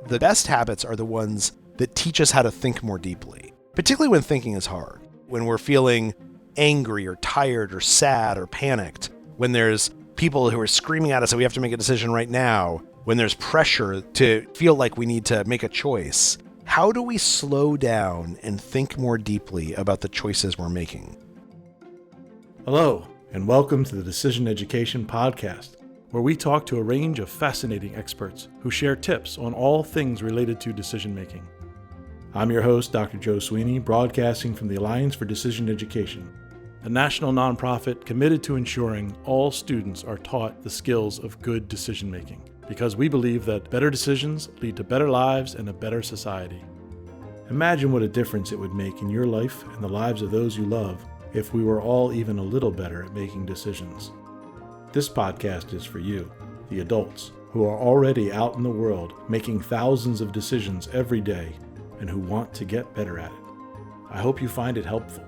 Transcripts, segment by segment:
the best habits are the ones that teach us how to think more deeply, particularly when thinking is hard, when we're feeling angry or tired or sad or panicked, when there's people who are screaming at us that we have to make a decision right now, when there's pressure to feel like we need to make a choice. How do we slow down and think more deeply about the choices we're making? Hello, and welcome to the Decision Education Podcast, where we talk to a range of fascinating experts who share tips on all things related to decision making. I'm your host, Dr. Joe Sweeney, broadcasting from the Alliance for Decision Education, a national nonprofit committed to ensuring all students are taught the skills of good decision making, because we believe that better decisions lead to better lives and a better society. Imagine what a difference it would make in your life and the lives of those you love if we were all even a little better at making decisions. This podcast is for you, the adults, who are already out in the world making thousands of decisions every day and who want to get better at it. I hope you find it helpful.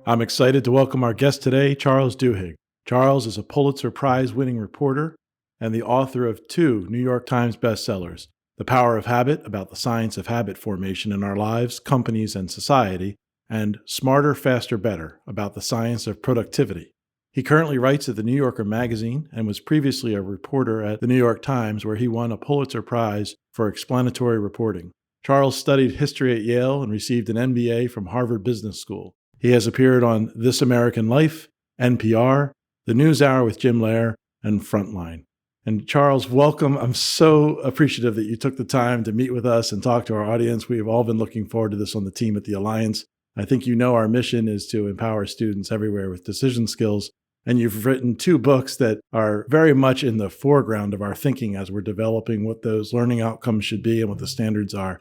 I'm excited to welcome our guest today, Charles Duhigg. Charles is a Pulitzer Prize-winning reporter and the author of 2 New York Times bestsellers, The Power of Habit, about the science of habit formation in our lives, companies, and society, and Smarter, Faster, Better, about the science of productivity. He currently writes at the New Yorker magazine and was previously a reporter at the New York Times, where he won a Pulitzer Prize for explanatory reporting. Charles studied history at Yale and received an MBA from Harvard Business School. He has appeared on This American Life, NPR, The NewsHour with Jim Lehrer, and Frontline. And Charles, welcome. I'm so appreciative that you took the time to meet with us and talk to our audience. We have all been looking forward to this on the team at the Alliance. I think you know our mission is to empower students everywhere with decision skills. And you've written 2 books that are very much in the foreground of our thinking as we're developing what those learning outcomes should be and what the standards are.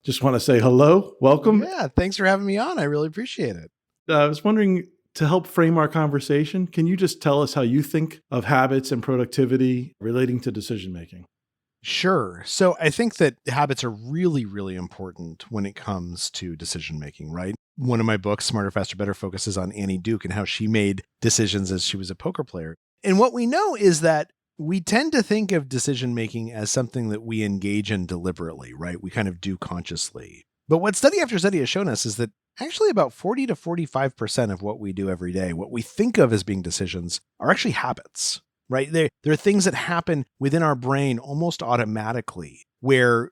Just want to say hello, welcome. Yeah, thanks for having me on. I really appreciate it. I was wondering, to help frame our conversation, can you just tell us how you think of habits and productivity relating to decision making? Sure. So I think that habits are really, really important when it comes to decision making, right? One of my books, Smarter, Faster, Better, focuses on Annie Duke and how she made decisions as she was a poker player. And what we know is that we tend to think of decision making as something that we engage in deliberately, right? We kind of do consciously. But what study after study has shown us is that actually about 40 to 45% of what we do every day, what we think of as being decisions, are actually habits. Right? They're things that happen within our brain almost automatically, where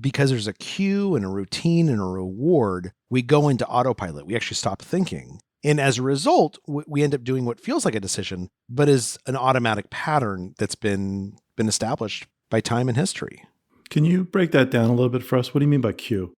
because there's a cue and a routine and a reward, we go into autopilot. We actually stop thinking. And as a result, we end up doing what feels like a decision, but is an automatic pattern that's been established by time and history. Can you break that down a little bit for us? What do you mean by cue?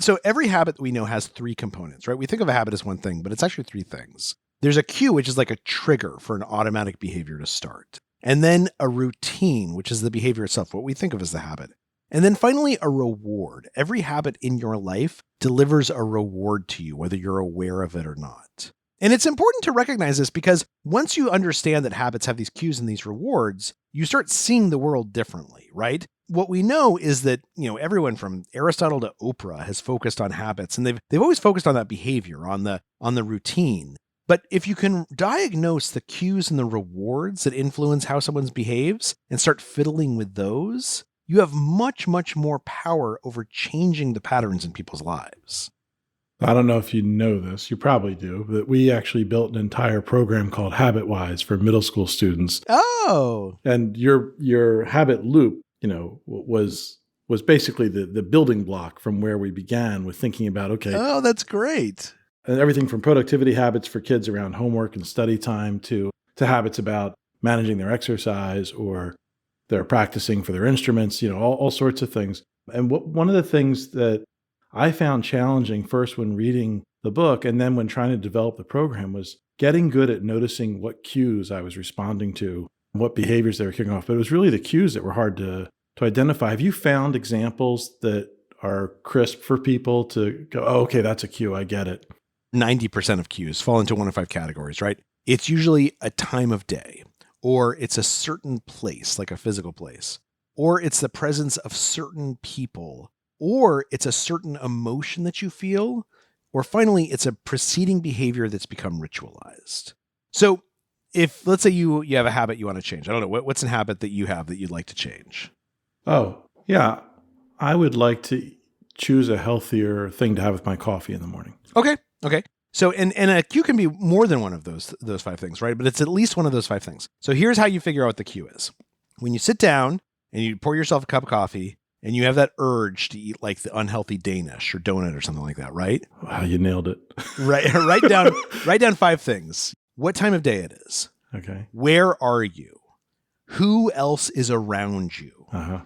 So every habit that we know has 3 components, right? We think of a habit as one thing, but it's actually 3 things. There's a cue, which is like a trigger for an automatic behavior to start. And then a routine, which is the behavior itself, what we think of as the habit. And then finally, a reward. Every habit in your life delivers a reward to you, whether you're aware of it or not. And it's important to recognize this because once you understand that habits have these cues and these rewards, you start seeing the world differently, right? What we know is that, everyone from Aristotle to Oprah has focused on habits, and they've always focused on that behavior, on the routine. But if you can diagnose the cues and the rewards that influence how someone behaves and start fiddling with those, you have much, much more power over changing the patterns in people's lives. I don't know if you know this, you probably do, but we actually built an entire program called HabitWise for middle school students. Oh. And your habit loop, was basically the building block from where we began with thinking about, okay. Oh, that's great. And everything from productivity habits for kids around homework and study time to habits about managing their exercise or their practicing for their instruments, all sorts of things. And one of the things that I found challenging first when reading the book and then when trying to develop the program was getting good at noticing what cues I was responding to, what behaviors they were kicking off. But it was really the cues that were hard to identify. Have you found examples that are crisp for people to go, oh, okay, that's a cue, I get it? 90% of cues fall into one of 5 categories, right? It's usually a time of day, or it's a certain place, like a physical place, or it's the presence of certain people, or it's a certain emotion that you feel, or finally, it's a preceding behavior that's become ritualized. So if let's say you have a habit you want to change. I don't know what's a habit that you have that you'd like to change. Oh, yeah. I would like to choose a healthier thing to have with my coffee in the morning. Okay. So and a cue can be more than one of those 5 things, right? But it's at least one of those 5 things. So here's how you figure out what the cue is. When you sit down and you pour yourself a cup of coffee and you have that urge to eat like the unhealthy Danish or donut or something like that, right? Wow, you nailed it. Right. Write down 5 things. What time of day it is. Okay. Where are you? Who else is around you? Uh-huh.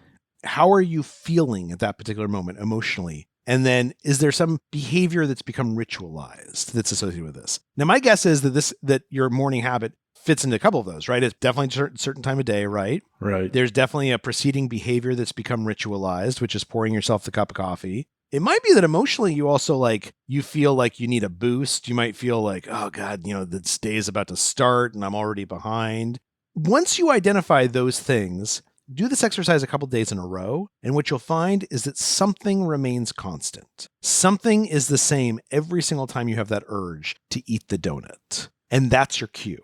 How are you feeling at that particular moment emotionally? And then is there some behavior that's become ritualized that's associated with this? Now, my guess is that your morning habit fits into a couple of those, right? It's definitely a certain time of day, right? Right. There's definitely a preceding behavior that's become ritualized, which is pouring yourself the cup of coffee. It might be that emotionally you also you feel like you need a boost. You might feel like, oh God, this day is about to start and I'm already behind. Once you identify those things, do this exercise a couple days in a row, and what you'll find is that something remains constant. Something is the same every single time you have that urge to eat the donut. And that's your cue.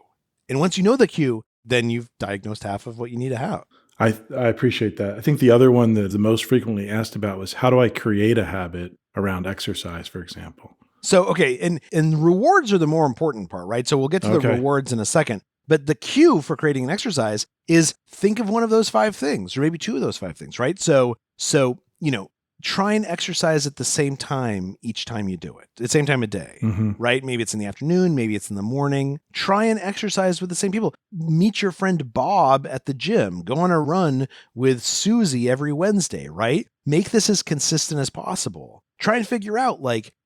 And once you know the cue, then you've diagnosed half of what you need to have. I appreciate that. I think the other one that the most frequently asked about was how do I create a habit around exercise, for example? So, okay, and rewards are the more important part, right? So we'll get to the rewards in a second. But the cue for creating an exercise is think of one of those 5 things, or maybe 2 of those 5 things, right? So try and exercise at the same time each time you do it, at the same time of day, right? Maybe it's in the afternoon, maybe it's in the morning. Try and exercise with the same people. Meet your friend Bob at the gym. Go on a run with Susie every Wednesday, right? Make this as consistent as possible. Try and figure out,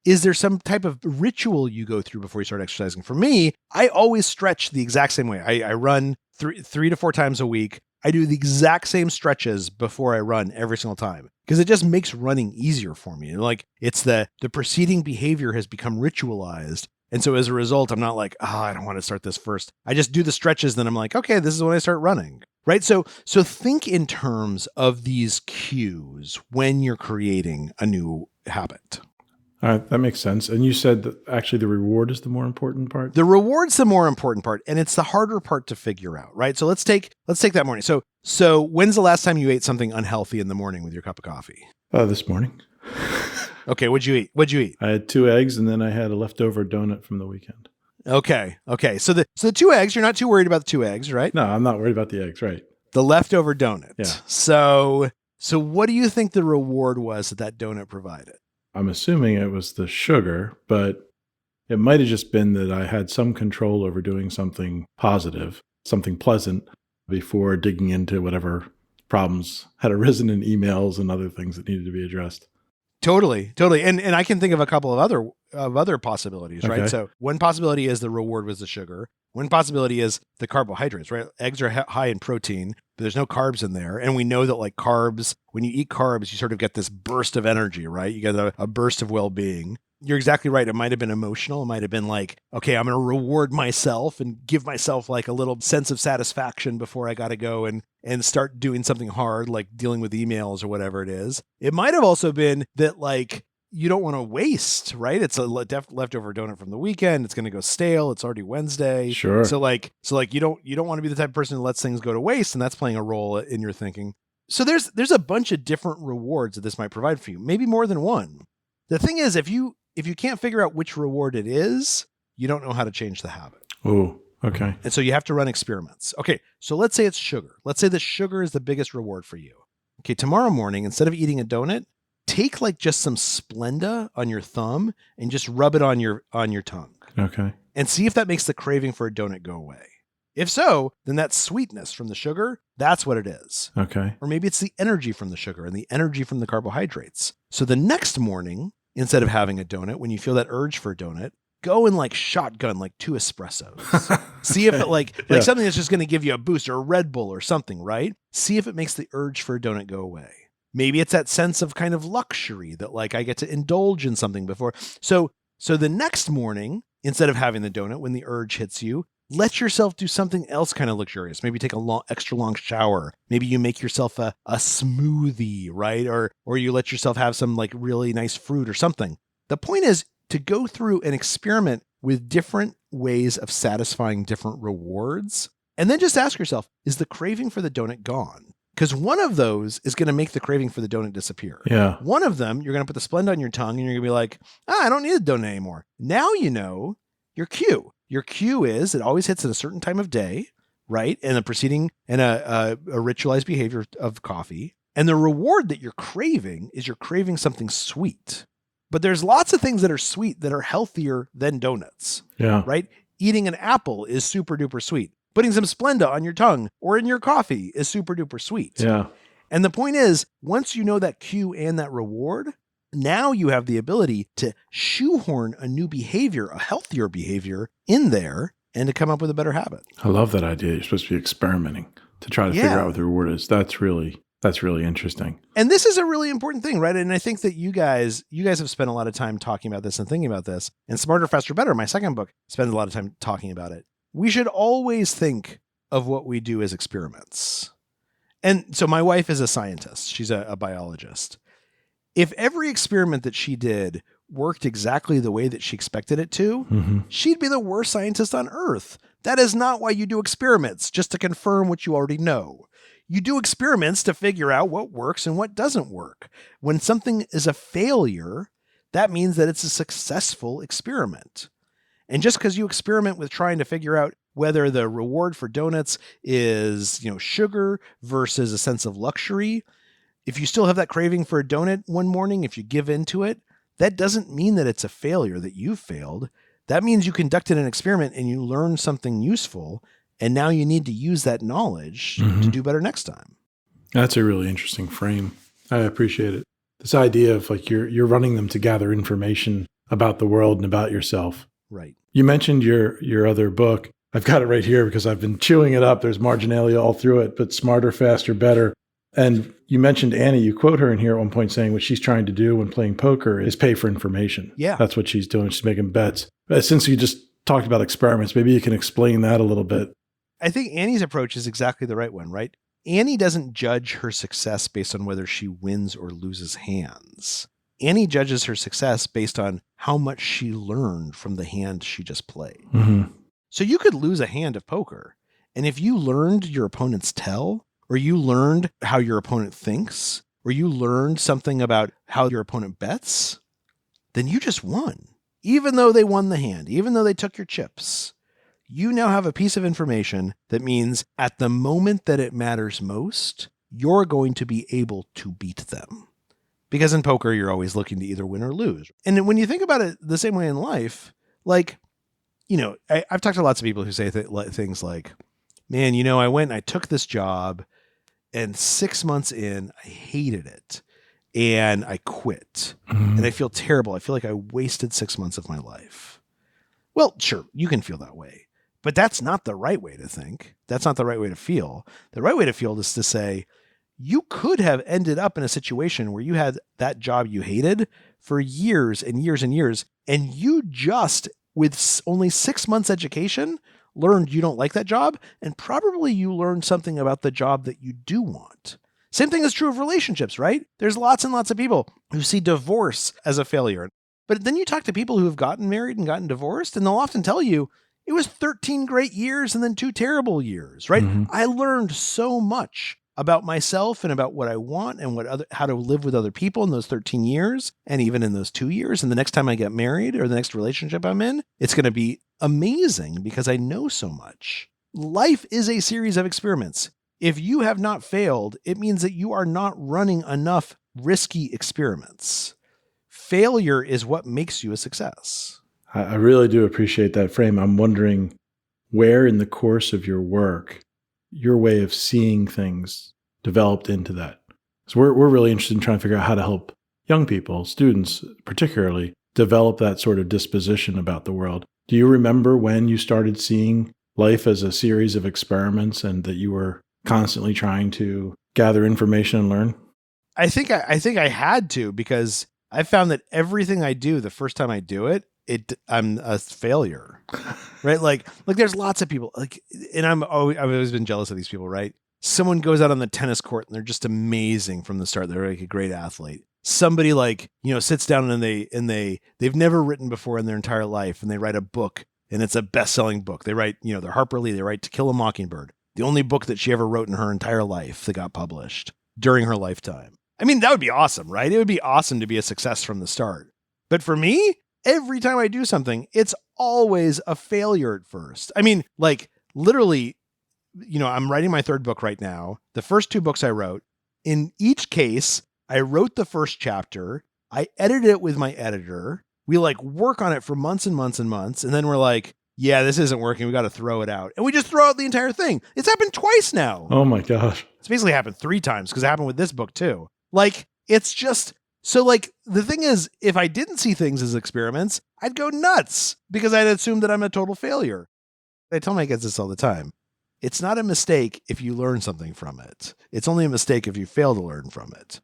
is there some type of ritual you go through before you start exercising? For me, I always stretch the exact same way. I run 3 to 4 times a week. I do the exact same stretches before I run every single time because it just makes running easier for me. It's the preceding behavior has become ritualized. And so as a result, I'm not like, I don't want to start this first. I just do the stretches. Then I'm like, okay, this is when I start running. Right. So think in terms of these cues when you're creating a new habit. All right, that makes sense. And you said that actually the reward is the more important part? The reward's the more important part, and it's the harder part to figure out, right? So let's take that morning. So when's the last time you ate something unhealthy in the morning with your cup of coffee? This morning. Okay, what'd you eat? I had 2 eggs and then I had a leftover donut from the weekend. Okay. So the 2 eggs, you're not too worried about the 2 eggs, right? No, I'm not worried about the eggs, right? The leftover donut. Yeah. So what do you think the reward was that donut provided? I'm assuming it was the sugar, but it might have just been that I had some control over doing something positive, something pleasant, before digging into whatever problems had arisen in emails and other things that needed to be addressed. Totally. And I can think of a couple of other possibilities, right? Okay. So one possibility is the reward was the sugar. One possibility is the carbohydrates, right? Eggs are high in protein, but there's no carbs in there. And we know that carbs, when you eat carbs, you sort of get this burst of energy, right? You get a burst of well-being. You're exactly right. It might have been emotional. It might have been okay, I'm going to reward myself and give myself a little sense of satisfaction before I got to go and start doing something hard, like dealing with emails or whatever it is. It might have also been that you don't want to waste, right? It's a leftover donut from the weekend. It's going to go stale. It's already Wednesday. Sure. So you don't want to be the type of person who lets things go to waste, and that's playing a role in your thinking. So there's a bunch of different rewards that this might provide for you, maybe more than one. The thing is, if you can't figure out which reward it is, you don't know how to change the habit. Oh, okay. And so you have to run experiments. Okay, so let's say it's sugar. Let's say the sugar is the biggest reward for you. Okay, tomorrow morning, instead of eating a donut, take just some Splenda on your thumb and just rub it on your tongue. Okay. And see if that makes the craving for a donut go away. If so, then that sweetness from the sugar, that's what it is. Okay. Or maybe it's the energy from the sugar and the energy from the carbohydrates. So the next morning, instead of having a donut, when you feel that urge for a donut, go and shotgun 2 espressos. See if it something that's just going to give you a boost, or a Red Bull or something, right? See if it makes the urge for a donut go away. Maybe it's that sense of kind of luxury that I get to indulge in something before. So the next morning, instead of having the donut, when the urge hits you, let yourself do something else kind of luxurious. Maybe take a extra long shower. Maybe you make yourself a smoothie, right? Or you let yourself have some really nice fruit or something. The point is to go through and experiment with different ways of satisfying different rewards. And then just ask yourself, is the craving for the donut gone? Because one of those is going to make the craving for the donut disappear. Yeah. One of them, you're going to put the Splenda on your tongue and you're going to be like, I don't need a donut anymore. Now you know your cue. Your cue is it always hits at a certain time of day, right? And a preceding and a ritualized behavior of coffee. And the reward that you're craving is you're craving something sweet. But there's lots of things that are sweet that are healthier than donuts. Yeah. Right? Eating an apple is super duper sweet. Putting some Splenda on your tongue or in your coffee is super duper sweet. Yeah. And the point is, once you know that cue and that reward, now you have the ability to shoehorn a new behavior, a healthier behavior in there and to come up with a better habit. I love that idea. You're supposed to be experimenting to try to figure out what the reward is. That's really interesting. And this is a really important thing, right? And I think that you guys have spent a lot of time talking about this and thinking about this. And Smarter, Faster, Better, my second book, spends a lot of time talking about it. We should always think of what we do as experiments. And so my wife is a scientist. She's a biologist. If every experiment that she did worked exactly the way that she expected it to, she'd be the worst scientist on earth. That is not why you do experiments, just to confirm what you already know. You do experiments to figure out what works and what doesn't work. When something is a failure, that means that it's a successful experiment. And just because you experiment with trying to figure out whether the reward for donuts is, sugar versus a sense of luxury, if you still have that craving for a donut one morning, if you give into it, that doesn't mean that it's a failure, that you've failed. That means you conducted an experiment and you learned something useful, and now you need to use that knowledge to do better next time. That's a really interesting frame. I appreciate it. This idea of like you're running them to gather information about the world and about yourself. Right. You mentioned your other book. I've got it right here because I've been chewing it up. There's marginalia all through it, but Smarter, Faster, Better. And you mentioned Annie. You quote her in here at one point saying what she's trying to do when playing poker is pay for information. Yeah. That's what she's doing. She's making bets. Since you just talked about experiments, maybe you can explain that a little bit. I think Annie's approach is exactly the right one, right? Annie doesn't judge her success based on whether she wins or loses hands. Annie judges her success based on how much she learned from the hand she just played. So you could lose a hand of poker, and if you learned your opponent's tell, or you learned how your opponent thinks, or you learned something about how your opponent bets, then you just won. Even though they won the hand, even though they took your chips, you now have a piece of information that means at the moment that it matters most, you're going to be able to beat them. Because in poker, you're always looking to either win or lose. And when you think about it the same way in life, like, I've talked to lots of people who say things like, man, I went and I took this job and 6 months in, I hated it and I quit and I feel terrible. I feel like I wasted 6 months of my life. Well, sure, you can feel that way, but that's not the right way to think. That's not the right way to feel. The right way to feel is to say, you could have ended up in a situation where you had that job you hated for years and years and years, and you just, with only 6 months education, learned you don't like that job, and probably you learned something about the job that you do want. Same thing is true of relationships, right? There's lots and lots of people who see divorce as a failure. But then you talk to people who have gotten married and gotten divorced, and they'll often tell you, it was 13 great years and then 2 terrible years, right? I learned so much about myself and about what I want and how to live with other people in those 13 years and even in those 2 years. And the next time I get married or the next relationship I'm in, it's going to be amazing because I know so much. Life is a series of experiments. If you have not failed, it means that you are not running enough risky experiments. Failure is what makes you a success. I really do appreciate that frame. I'm wondering where in the course of your work, your way of seeing things developed into that. So we're really interested in trying to figure out how to help young people, students particularly, develop that sort of disposition about the world. Do you remember when you started seeing life as a series of experiments and that you were constantly trying to gather information and learn? I think I had to, because I found that everything I do, the first time I do it, I'm a failure, right? Like there's lots of people and I've always been jealous of these people, right? someone goes out on the tennis court and they're just amazing from the start. They're like a great athlete. Somebody like, sits down and they've never written before in their entire life, and they write a book and it's a best-selling book. They write, they're Harper Lee, they write To Kill a Mockingbird, the only book that she ever wrote in her entire life that got published during her lifetime. I mean, that would be awesome, right? It would be awesome to be a success from the start. But for me, every time I do something, it's always a failure at first. I mean, like literally, I'm writing my third book right now. The first two books I wrote, in each case, I wrote the first chapter. I edited it with my editor. We work on it for months and months and months. And then we're like, yeah, this isn't working. We got to throw it out. And we just throw out the entire thing. It's happened twice now. Oh my gosh. It's basically happened 3 times because it happened with this book too. It's just, so the thing is, if I didn't see things as experiments, I'd go nuts because I'd assume that I'm a total failure. I tell my kids this all the time. It's not a mistake if you learn something from it. It's only a mistake if you fail to learn from it.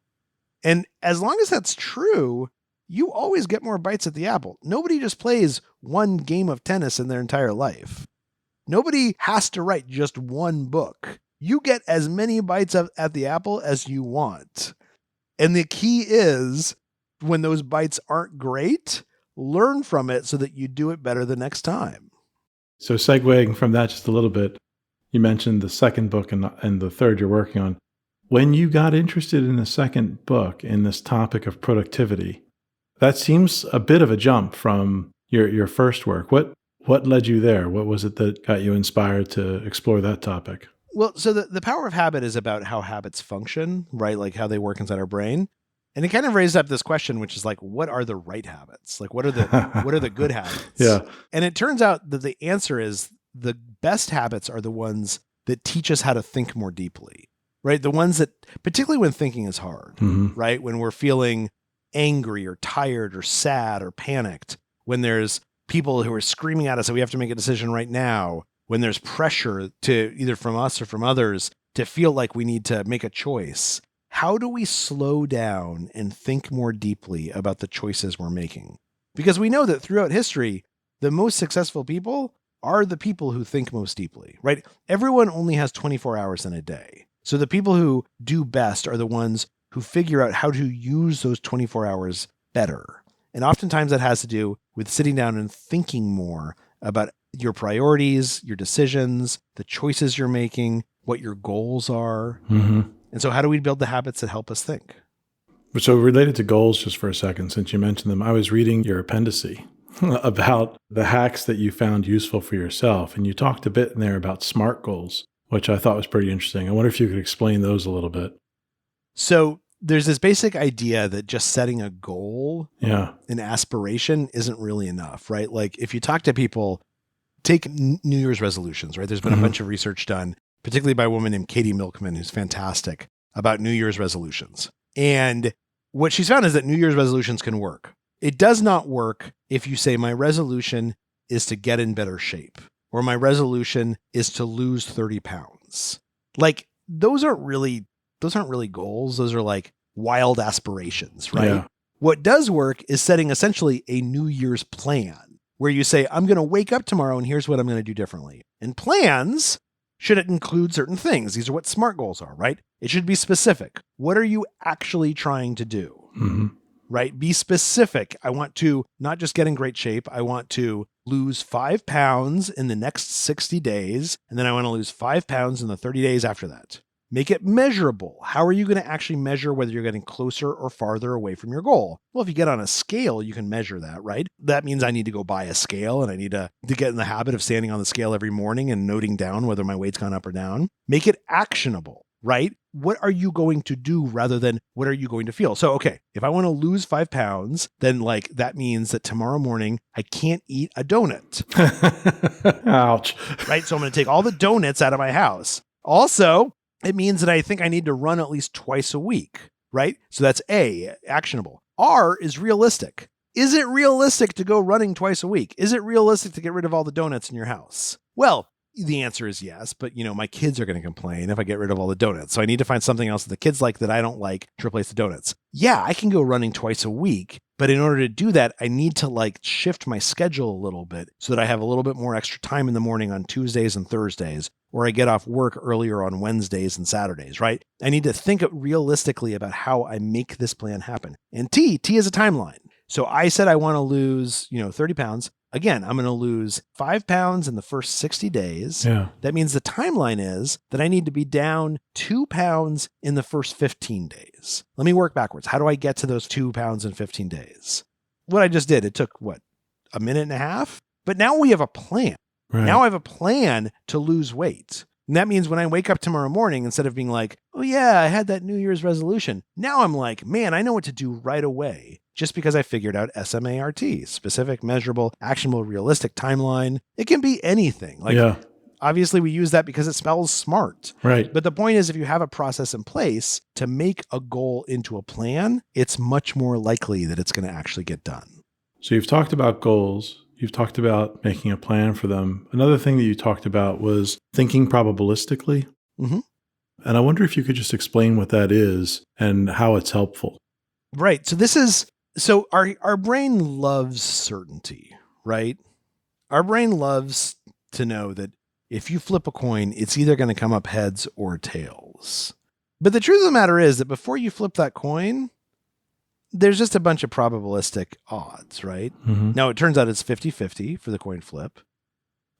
And as long as that's true, you always get more bites at the apple. Nobody just plays one game of tennis in their entire life. Nobody has to write just one book. You get as many bites at the apple as you want. And the key is, when those bites aren't great, learn from it so that you do it better the next time. So segueing from that just a little bit, you mentioned the second book and the third you're working on. When you got interested in the second book in this topic of productivity, that seems a bit of a jump from your first work. What led you there? What was it that got you inspired to explore that topic? Well, so the power of habit is about how habits function, right? Like how they work inside our brain. And it kind of raised up this question, which is what are the right habits? What are the good habits? Yeah. And it turns out that the answer is the best habits are the ones that teach us how to think more deeply, right? The ones that, particularly when thinking is hard, right? When we're feeling angry or tired or sad or panicked, when there's people who are screaming at us that we have to make a decision right now, when there's pressure to either from us or from others to feel like we need to make a choice. How do we slow down and think more deeply about the choices we're making? Because we know that throughout history, the most successful people are the people who think most deeply, right? Everyone only has 24 hours in a day. So the people who do best are the ones who figure out how to use those 24 hours better. And oftentimes that has to do with sitting down and thinking more about your priorities, your decisions, the choices you're making, what your goals are. And so how do we build the habits that help us think? So related to goals, just for a second, since you mentioned them, I was reading your appendice about the hacks that you found useful for yourself. And you talked a bit in there about SMART goals, which I thought was pretty interesting. I wonder if you could explain those a little bit. So there's this basic idea that just setting a goal, an aspiration, isn't really enough, right? If you talk to people, take New Year's resolutions, right? There's been a bunch of research done, particularly by a woman named Katie Milkman, who's fantastic, about New Year's resolutions. And what she's found is that New Year's resolutions can work. It does not work if you say, my resolution is to get in better shape, or my resolution is to lose 30 pounds. Those aren't really goals. Those are wild aspirations, right? Yeah. What does work is setting essentially a New Year's plan where you say, I'm going to wake up tomorrow and here's what I'm going to do differently. And plans should include certain things. These are what SMART goals are, right? It should be specific. What are you actually trying to do? Right? Be specific. I want to not just get in great shape. I want to lose 5 pounds in the next 60 days. And then I want to lose 5 pounds in the 30 days after that. Make it measurable. How are you going to actually measure whether you're getting closer or farther away from your goal? Well, if you get on a scale, you can measure that, right? That means I need to go buy a scale and I need to get in the habit of standing on the scale every morning and noting down whether my weight's gone up or down. Make it actionable, right? What are you going to do rather than what are you going to feel? So, okay, if I want to lose 5 pounds, then that means that tomorrow morning I can't eat a donut. Ouch. Right? So I'm going to take all the donuts out of my house. Also, it means that I think I need to run at least twice a week, right? So that's A, actionable. R is realistic. Is it realistic to go running twice a week? Is it realistic to get rid of all the donuts in your house? Well, the answer is yes, but my kids are going to complain if I get rid of all the donuts. So I need to find something else that the kids like that I don't like to replace the donuts. Yeah, I can go running twice a week, but in order to do that, I need to shift my schedule a little bit so that I have a little bit more extra time in the morning on Tuesdays and Thursdays, or I get off work earlier on Wednesdays and Saturdays, right? I need to think realistically about how I make this plan happen. And T is a timeline. So I said I want to lose, 30 pounds. Again, I'm going to lose 5 pounds in the first 60 days. Yeah. That means the timeline is that I need to be down 2 pounds in the first 15 days. Let me work backwards. How do I get to those 2 pounds in 15 days? What I just did, it took, a minute and a half? But now we have a plan. Right. Now I have a plan to lose weight. And that means when I wake up tomorrow morning, instead of being like, oh yeah, I had that New Year's resolution, now I'm like, man, I know what to do right away just because I figured out SMART, specific, measurable, actionable, realistic timeline. It can be anything. Obviously we use that because it spells smart. Right. But the point is, if you have a process in place to make a goal into a plan, it's much more likely that it's going to actually get done. So you've talked about goals. You've talked about making a plan for them. Another thing that you talked about was thinking probabilistically. Mm-hmm. And I wonder if you could just explain what that is and how it's helpful. Right. So our brain loves certainty, right? Our brain loves to know that if you flip a coin, it's either going to come up heads or tails. But the truth of the matter is that before you flip that coin, there's just a bunch of probabilistic odds, right? Mm-hmm. Now, it turns out it's 50-50 for the coin flip.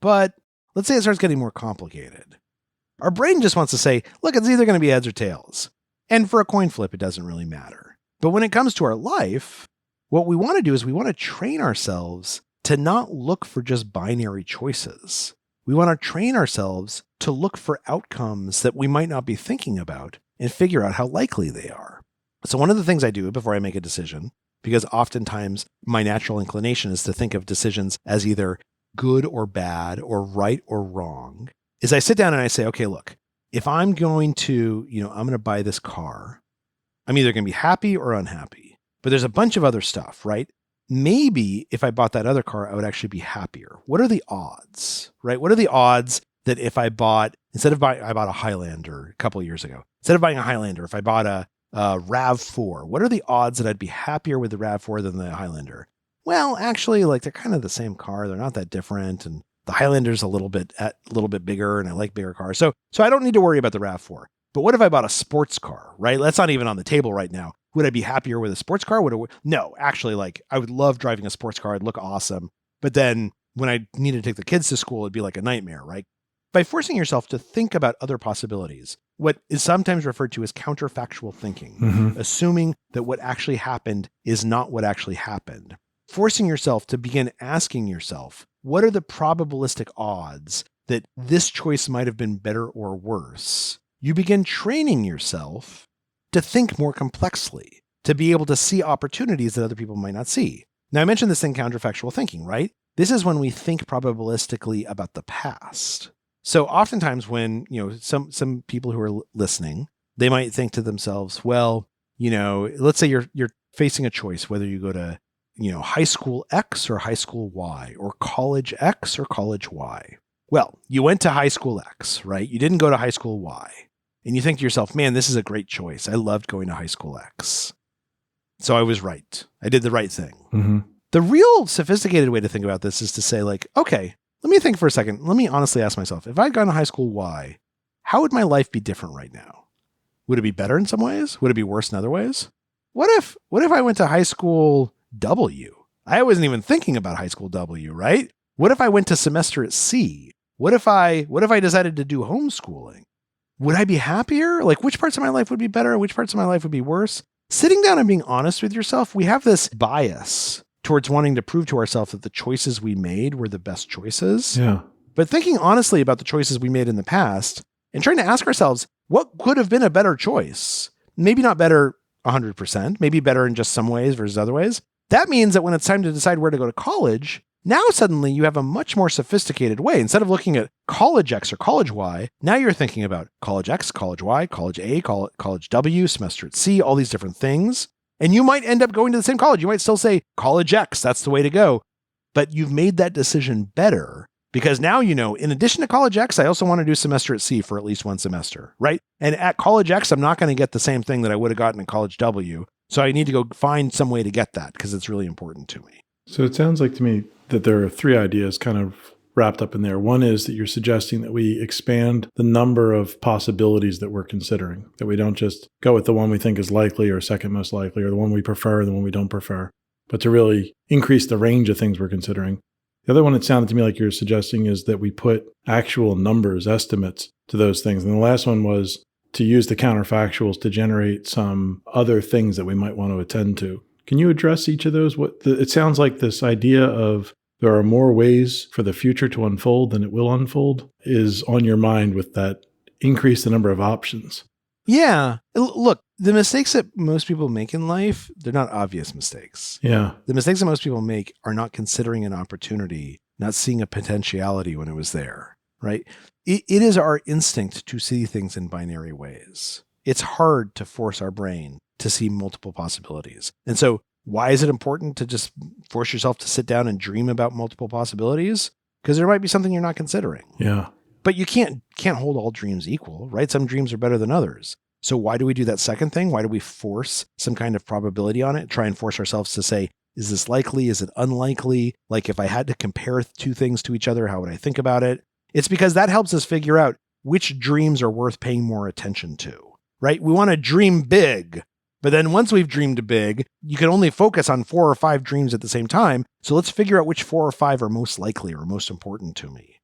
But let's say it starts getting more complicated. Our brain just wants to say, look, it's either going to be heads or tails. And for a coin flip, it doesn't really matter. But when it comes to our life, what we want to do is we want to train ourselves to not look for just binary choices. We want to train ourselves to look for outcomes that we might not be thinking about and figure out how likely they are. So one of the things I do before I make a decision, because oftentimes my natural inclination is to think of decisions as either good or bad or right or wrong, is I sit down and I say, okay, look, if I'm going to, I'm going to buy this car, I'm either going to be happy or unhappy. But there's a bunch of other stuff, right? Maybe if I bought that other car, I would actually be happier. What are the odds, right? What are the odds that if I bought a Highlander a couple of years ago, instead of buying a Highlander, if I bought a RAV4, what are the odds that I'd be happier with the RAV4 than the Highlander? Well, actually, they're kind of the same car. They're not that different. And the Highlander's a little bit bigger, and I like bigger cars. So I don't need to worry about the RAV4. But what if I bought a sports car, right? That's not even on the table right now. Would I be happier with a sports car? No, actually, I would love driving a sports car. It'd look awesome. But then when I needed to take the kids to school, it'd be like a nightmare, right? By forcing yourself to think about other possibilities, what is sometimes referred to as counterfactual thinking, assuming that what actually happened is not what actually happened. Forcing yourself to begin asking yourself, what are the probabilistic odds that this choice might have been better or worse? You begin training yourself to think more complexly, to be able to see opportunities that other people might not see. Now, I mentioned this thing, counterfactual thinking, right? This is when we think probabilistically about the past. So oftentimes when, some people who are listening, they might think to themselves, well, let's say you're facing a choice, whether you go to, high school X or high school Y, or college X or college Y. Well, you went to high school X, right? You didn't go to high school Y. And you think to yourself, man, this is a great choice. I loved going to high school X. So I was right. I did the right thing. Mm-hmm. The real sophisticated way to think about this is to say, okay, let me think for a second. Let me honestly ask myself, if I'd gone to high school Y, how would my life be different right now? Would it be better in some ways? Would it be worse in other ways? What if I went to high school W? I wasn't even thinking about high school W, right? What if I went to semester at C? What if I decided to do homeschooling? Would I be happier? Which parts of my life would be better? Which parts of my life would be worse? Sitting down and being honest with yourself, we have this bias towards wanting to prove to ourselves that the choices we made were the best choices. Yeah. But thinking honestly about the choices we made in the past and trying to ask ourselves, what could have been a better choice? Maybe not better 100%, maybe better in just some ways versus other ways. That means that when it's time to decide where to go to college, now suddenly you have a much more sophisticated way. Instead of looking at college X or college Y, now you're thinking about college X, college Y, college A, college W, semester at C, all these different things. And you might end up going to the same college. You might still say college X, that's the way to go. But you've made that decision better because now in addition to college X, I also want to do semester at C for at least one semester, right? And at college X, I'm not going to get the same thing that I would have gotten at college W. So I need to go find some way to get that because it's really important to me. So it sounds like to me that there are three ideas kind of wrapped up in there. One is that you're suggesting that we expand the number of possibilities that we're considering, that we don't just go with the one we think is likely or second most likely, or the one we prefer, the one we don't prefer, but to really increase the range of things we're considering. The other one it sounded to me like you're suggesting is that we put actual numbers, estimates to those things. And the last one was to use the counterfactuals to generate some other things that we might want to attend to. Can you address each of those? It sounds like this idea of there are more ways for the future to unfold than it will unfold is on your mind with that increase the number of options. Yeah. Look, the mistakes that most people make in life, they're not obvious mistakes. Yeah. The mistakes that most people make are not considering an opportunity, not seeing a potentiality when it was there, right? It is our instinct to see things in binary ways. It's hard to force our brain to see multiple possibilities. And so why is it important to just force yourself to sit down and dream about multiple possibilities? Because there might be something you're not considering. Yeah. But you can't hold all dreams equal, right? Some dreams are better than others. So why do we do that second thing? Why do we force some kind of probability on it? Try and force ourselves to say, is this likely? Is it unlikely? Like if I had to compare two things to each other, how would I think about it? It's because that helps us figure out which dreams are worth paying more attention to, right? We want to dream big, but then once we've dreamed big, you can only focus on 4 or 5 dreams at the same time. So let's figure out which 4 or 5 are most likely or most important to me.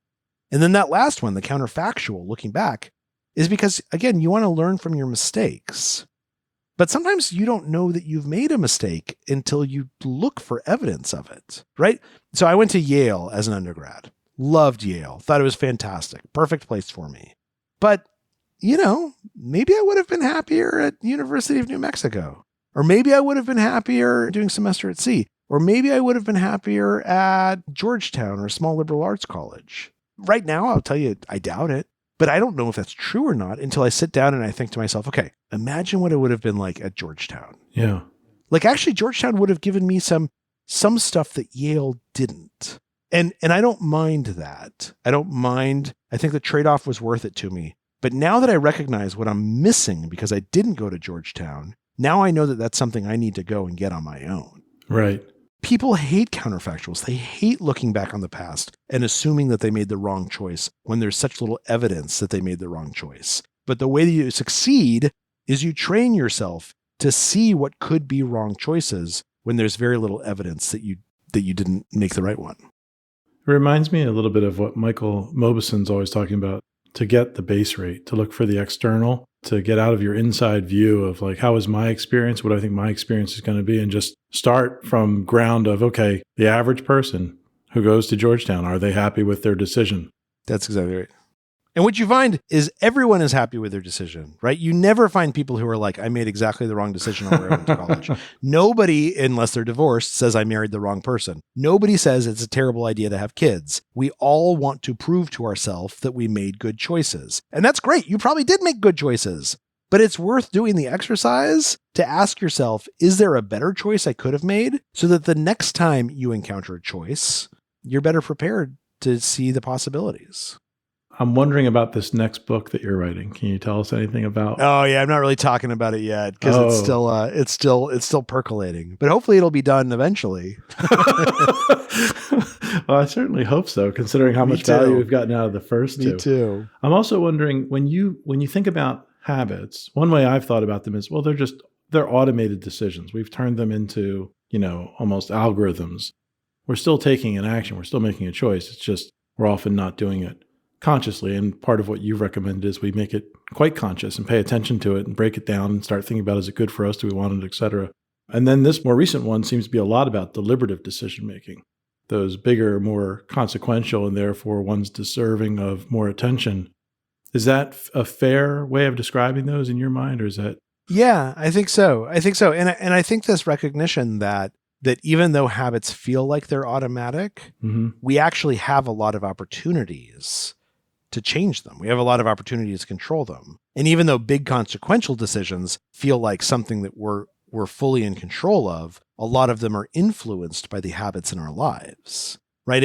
And then that last one, the counterfactual, looking back, is because, again, you want to learn from your mistakes. But sometimes you don't know that you've made a mistake until you look for evidence of it, right? So I went to Yale as an undergrad. Loved Yale. Thought it was fantastic. Perfect place for me. But, maybe I would have been happier at University of New Mexico. Or maybe I would have been happier doing semester at sea. Or maybe I would have been happier at Georgetown or a small liberal arts college. Right now, I'll tell you, I doubt it. But I don't know if that's true or not until I sit down and I think to myself, okay, imagine what it would have been like at Georgetown. Yeah. Like actually, Georgetown would have given me some stuff that Yale didn't. And I don't mind that. I don't mind. I think the trade-off was worth it to me. But now that I recognize what I'm missing because I didn't go to Georgetown, now I know that that's something I need to go and get on my own. Right. People hate counterfactuals. They hate looking back on the past and assuming that they made the wrong choice when there's such little evidence that they made the wrong choice. But the way that you succeed is you train yourself to see what could be wrong choices when there's very little evidence that you didn't make the right one. It reminds me a little bit of what Michael Mauboussin's always talking about, to get the base rate, to look for the external, to get out of your inside view of like, how is my experience? What do I think my experience is going to be? And just start from ground of, okay, the average person who goes to Georgetown, are they happy with their decision? That's exactly right. And what you find is everyone is happy with their decision, right? You never find people who are like, I made exactly the wrong decision on where I went to college. Nobody, unless they're divorced, says I married the wrong person. Nobody says it's a terrible idea to have kids. We all want to prove to ourselves that we made good choices. And that's great. You probably did make good choices. But it's worth doing the exercise to ask yourself, is there a better choice I could have made? So that the next time you encounter a choice, you're better prepared to see the possibilities. I'm wondering about this next book that you're writing. Can you tell us anything about? Oh yeah, I'm not really talking about it yet because it's still percolating. But hopefully it'll be done eventually. Well, I certainly hope so, considering how much value we've gotten out of the first two. Me too. I'm also wondering when you think about habits, one way I've thought about them is, well, they're automated decisions. We've turned them into, almost algorithms. We're still taking an action. We're still making a choice. It's just we're often not doing it consciously. And part of what you've recommended is we make it quite conscious and pay attention to it and break it down and start thinking about, is it good for us? Do we want it, et cetera? And then this more recent one seems to be a lot about deliberative decision-making. Those bigger, more consequential, and therefore ones deserving of more attention. Is that a fair way of describing those in your mind, or is that? Yeah, I think so. And I think this recognition that even though habits feel like they're automatic, we actually have a lot of opportunities to change them. We have a lot of opportunities to control them. And even though big consequential decisions feel like something that we're fully in control of, a lot of them are influenced by the habits in our lives. Right?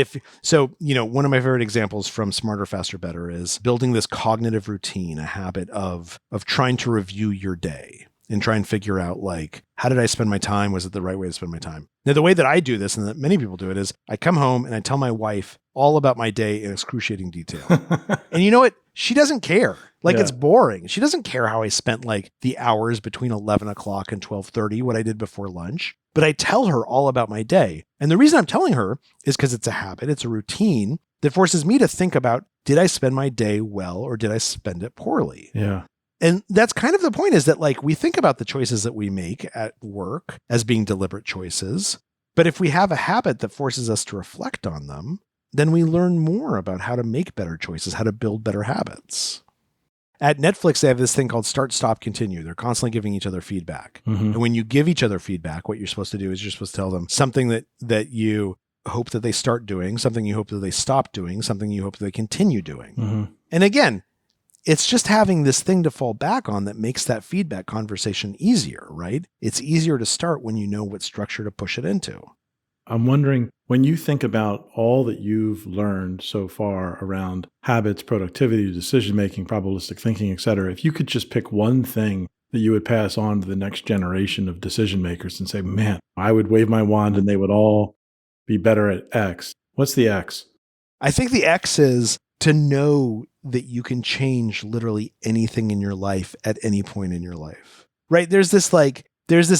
One of my favorite examples from Smarter, Faster, Better is building this cognitive routine, a habit of trying to review your day. and try and figure out, like, how did I spend my time? Was it the right way to spend my time? Now, the way that I do this, and that many people do it, is I come home and I tell my wife all about my day in excruciating detail. And you know what? She doesn't care. Like, Yeah. it's boring. She doesn't care how I spent like the hours between 11 o'clock and 12:30, what I did before lunch. But I tell her all about my day. And the reason I'm telling her is because it's a habit, it's a routine that forces me to think about, did I spend my day well or did I spend it poorly? Yeah. And that's kind of the point, is that, like, we think about the choices that we make at work as being deliberate choices. But if we have a habit that forces us to reflect on them, then we learn more about how to make better choices, how to build better habits. At Netflix, they have this thing called Start, Stop, Continue. They're constantly giving each other feedback. Mm-hmm. And when you give each other feedback, what you're supposed to do is you're supposed to tell them something that you hope that they start doing, something you hope that they stop doing, something you hope that they continue doing. Mm-hmm. And again, it's just having this thing to fall back on that makes that feedback conversation easier, right? It's easier to start when you know what structure to push it into. I'm wondering, when you think about all that you've learned so far around habits, productivity, decision-making, probabilistic thinking, et cetera, if you could just pick one thing that you would pass on to the next generation of decision makers and say, man, I would wave my wand and they would all be better at X. What's the X? I think the X is to know that you can change literally anything in your life at any point in your life, right? There's this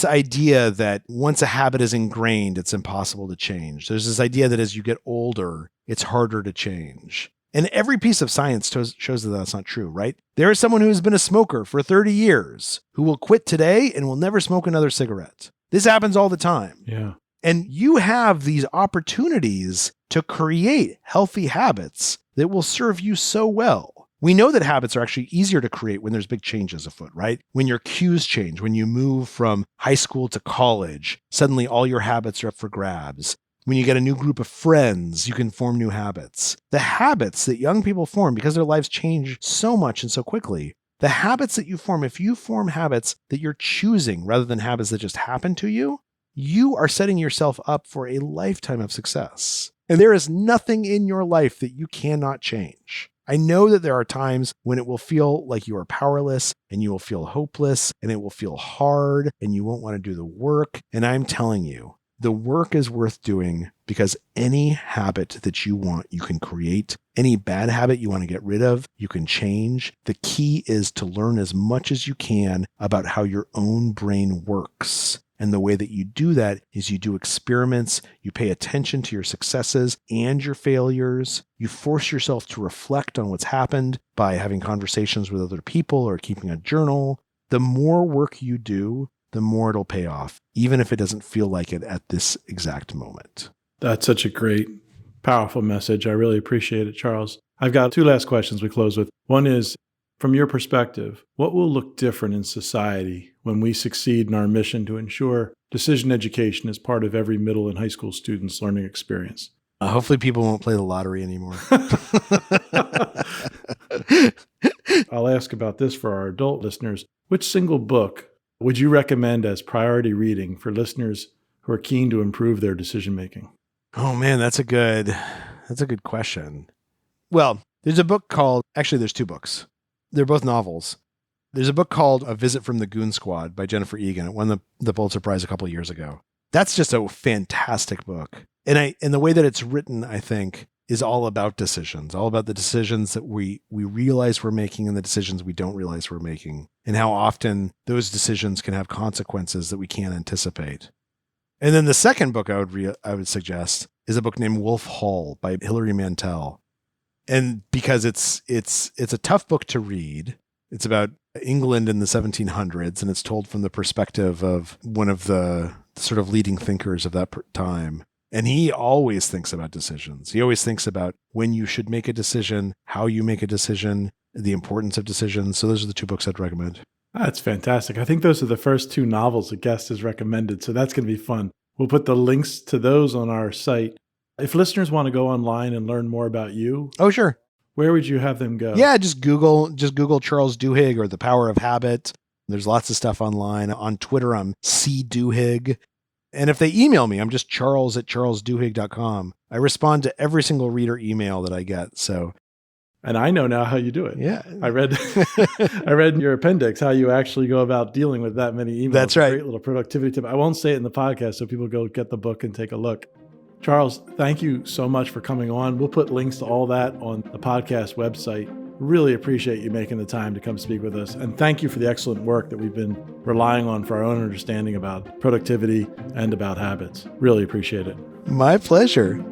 idea that once a habit is ingrained, it's impossible to change. There's this idea that as you get older, it's harder to change. And every piece of science shows that that's not true, right? There is someone who has been a smoker for 30 years who will quit today and will never smoke another cigarette. This happens all the time. Yeah. And you have these opportunities to create healthy habits that will serve you so well. We know that habits are actually easier to create when there's big changes afoot, right? When your cues change, when you move from high school to college, suddenly all your habits are up for grabs. When you get a new group of friends, you can form new habits. The habits that young people form, because their lives change so much and so quickly, the habits that you form, if you form habits that you're choosing rather than habits that just happen to you, you are setting yourself up for a lifetime of success. And there is nothing in your life that you cannot change. I know that there are times when it will feel like you are powerless and you will feel hopeless and it will feel hard and you won't want to do the work. And I'm telling you, the work is worth doing, because any habit that you want, you can create. Any bad habit you want to get rid of, you can change. The key is to learn as much as you can about how your own brain works. And the way that you do that is you do experiments, you pay attention to your successes and your failures, you force yourself to reflect on what's happened by having conversations with other people or keeping a journal. The more work you do, the more it'll pay off, even if it doesn't feel like it at this exact moment. That's such a great, powerful message. I really appreciate it, Charles. I've got two last questions we close with. One is, from your perspective, what will look different in society when we succeed in our mission to ensure decision education is part of every middle and high school student's learning experience? Hopefully people won't play the lottery anymore. I'll ask about this for our adult listeners. Which single book would you recommend as priority reading for listeners who are keen to improve their decision making? Oh man, that's a good question. Well, there's a book called, actually there's two books. They're both novels. There's a book called A Visit from the Goon Squad by Jennifer Egan. It won the Pulitzer Prize a couple of years ago. That's just a fantastic book. And the way that it's written, I think, is all about decisions, all about the decisions that we realize we're making and the decisions we don't realize we're making, and how often those decisions can have consequences that we can't anticipate. And then the second book I would suggest is a book named Wolf Hall by Hilary Mantel. And because it's a tough book to read, it's about England in the 1700s, and it's told from the perspective of one of the sort of leading thinkers of that time. And he always thinks about decisions. He always thinks about when you should make a decision, how you make a decision, the importance of decisions. So those are the two books I'd recommend. That's fantastic. I think those are the first two novels a guest has recommended, so that's going to be fun. We'll put the links to those on our site. If listeners want to go online and learn more about you, oh, sure. Where would you have them go? Yeah, just Google Charles Duhigg or The Power of Habit. There's lots of stuff online. On Twitter, I'm C.Duhigg. And if they email me, I'm just charles@charlesduhigg.com. I respond to every single reader email that I get. So And I know now how you do it. Yeah. I read in your appendix how you actually go about dealing with that many emails. That's right. Great little productivity tip. I won't say it in the podcast, so people go get the book and take a look. Charles, thank you so much for coming on. We'll put links to all that on the podcast website. Really appreciate you making the time to come speak with us. And thank you for the excellent work that we've been relying on for our own understanding about productivity and about habits. Really appreciate it. My pleasure.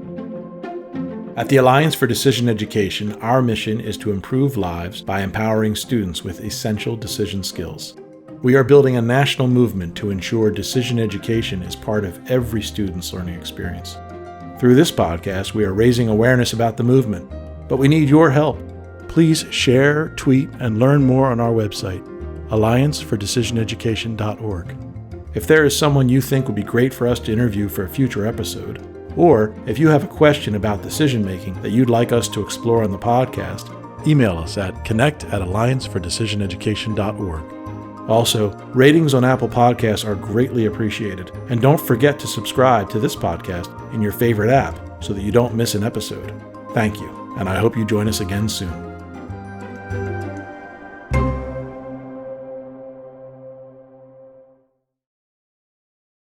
At the Alliance for Decision Education, our mission is to improve lives by empowering students with essential decision skills. We are building a national movement to ensure decision education is part of every student's learning experience. Through this podcast, we are raising awareness about the movement, but we need your help. Please share, tweet, and learn more on our website, alliancefordecisioneducation.org. If there is someone you think would be great for us to interview for a future episode, or if you have a question about decision-making that you'd like us to explore on the podcast, email us at connect@alliancefordecisioneducation.org. Also, ratings on Apple Podcasts are greatly appreciated, and don't forget to subscribe to this podcast in your favorite app so that you don't miss an episode. Thank you, and I hope you join us again soon.